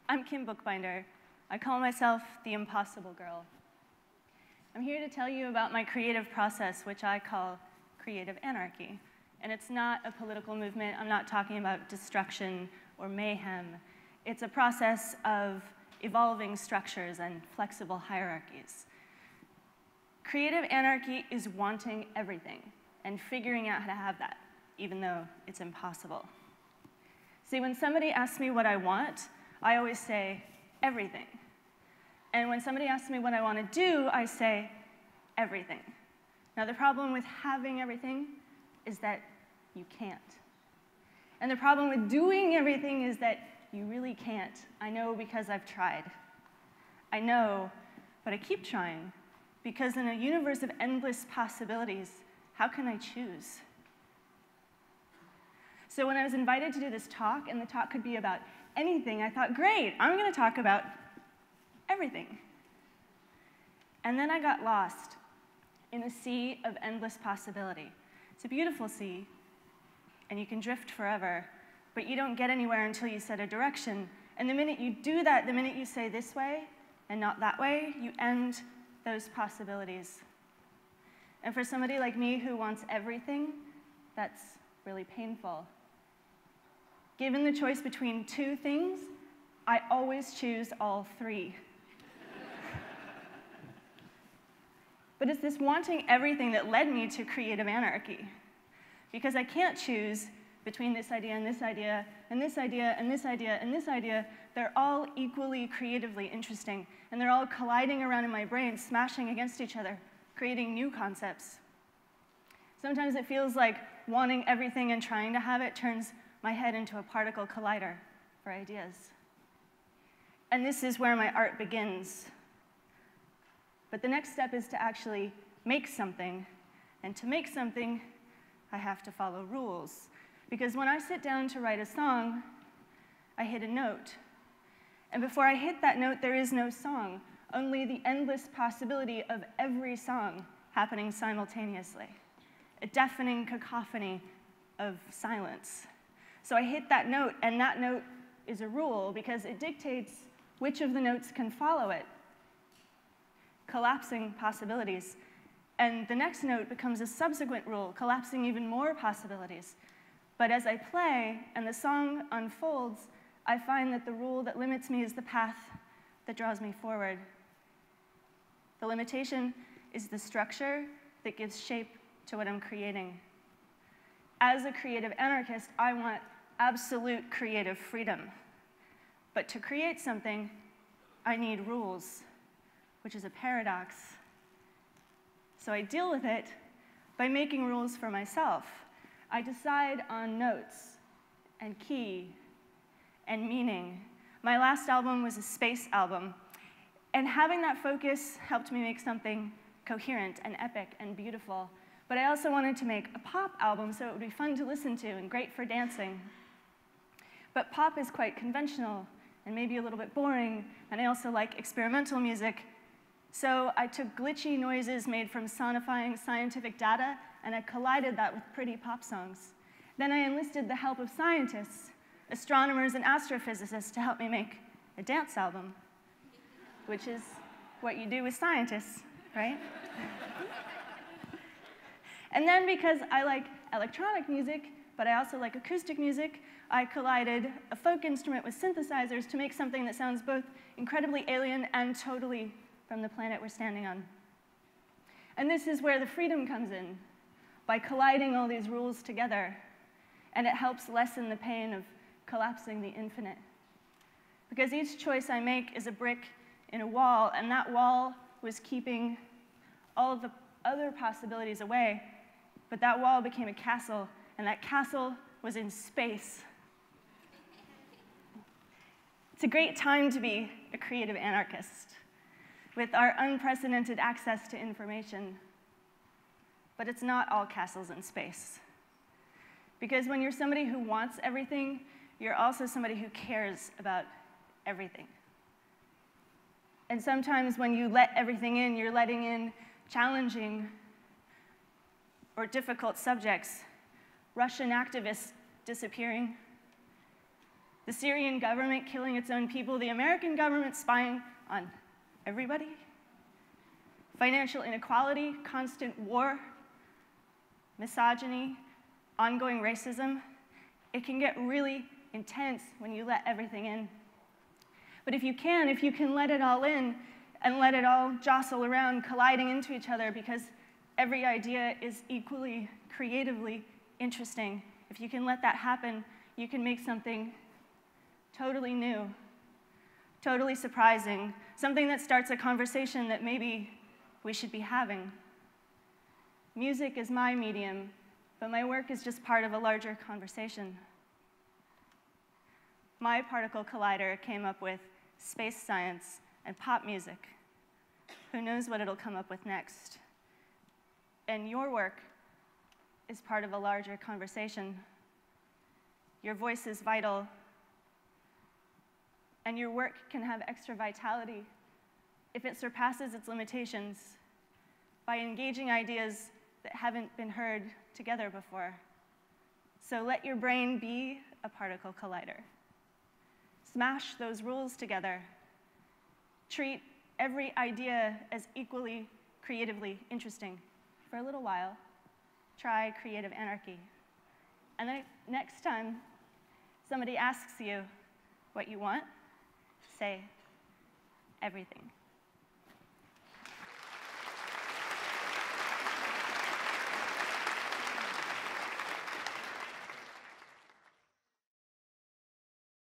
I'm Kim Boekbinder. I call myself the Impossible Girl. I'm here to tell you about my creative process, which I call creative anarchy. And it's not a political movement. I'm not talking about destruction or mayhem. It's a process of evolving structures and flexible hierarchies. Creative anarchy is wanting everything and figuring out how to have that, even though it's impossible. See, when somebody asks me what I want, I always say everything. And when somebody asks me what I want to do, I say everything. Now, the problem with having everything is that you can't. And the problem with doing everything is that you really can't. I know because I've tried. I know, but I keep trying, because in a universe of endless possibilities, how can I choose? So when I was invited to do this talk, and the talk could be about anything, I thought, great, I'm going to talk about everything. And then I got lost in a sea of endless possibility. It's a beautiful sea, and you can drift forever, but you don't get anywhere until you set a direction. And the minute you do that, the minute you say this way and not that way, you end those possibilities. And for somebody like me who wants everything, that's really painful. Given the choice between two things, I always choose all three. But it's this wanting everything that led me to creative anarchy. Because I can't choose between this idea and this idea, and this idea and this idea and this idea. They're all equally creatively interesting, and they're all colliding around in my brain, smashing against each other, creating new concepts. Sometimes it feels like wanting everything and trying to have it turns my head into a particle collider for ideas. And this is where my art begins. But the next step is to actually make something. And to make something, I have to follow rules. Because when I sit down to write a song, I hit a note. And before I hit that note, there is no song, only the endless possibility of every song happening simultaneously, a deafening cacophony of silence. So I hit that note, and that note is a rule because it dictates which of the notes can follow it, collapsing possibilities. And the next note becomes a subsequent rule, collapsing even more possibilities. But as I play and the song unfolds, I find that the rule that limits me is the path that draws me forward. The limitation is the structure that gives shape to what I'm creating. As a creative anarchist, I want absolute creative freedom. But to create something, I need rules, which is a paradox. So I deal with it by making rules for myself. I decide on notes and key and meaning. My last album was a space album, and having that focus helped me make something coherent and epic and beautiful. But I also wanted to make a pop album so it would be fun to listen to and great for dancing. But pop is quite conventional and maybe a little bit boring, and I also like experimental music. So I took glitchy noises made from sonifying scientific data, and I collided that with pretty pop songs. Then I enlisted the help of scientists, astronomers and astrophysicists to help me make a dance album, which is what you do with scientists, right? And then because I like electronic music, but I also like acoustic music, I collided a folk instrument with synthesizers to make something that sounds both incredibly alien and totally from the planet we're standing on. And this is where the freedom comes in, by colliding all these rules together. And it helps lessen the pain of collapsing the infinite. Because each choice I make is a brick in a wall, and that wall was keeping all of the other possibilities away. But that wall became a castle, and that castle was in space. It's a great time to be a creative anarchist, with our unprecedented access to information. But it's not all castles in space. Because when you're somebody who wants everything, you're also somebody who cares about everything. And sometimes when you let everything in, you're letting in challenging or difficult subjects, Russian activists disappearing, The Syrian government killing its own people, the American government spying on everybody, financial inequality, constant war, misogyny, ongoing racism. It can get really intense when you let everything in. But if you can let it all in and let it all jostle around, colliding into each other, because every idea is equally creatively interesting. If you can let that happen, you can make something totally new, totally surprising, something that starts a conversation that maybe we should be having. Music is my medium, but my work is just part of a larger conversation. My particle collider came up with space science and pop music. Who knows what it'll come up with next? And your work is part of a larger conversation. Your voice is vital, and your work can have extra vitality if it surpasses its limitations by engaging ideas that haven't been heard together before. So let your brain be a particle collider. Smash those rules together. Treat every idea as equally creatively interesting. For a little while, try creative anarchy. And then next time somebody asks you what you want, say everything.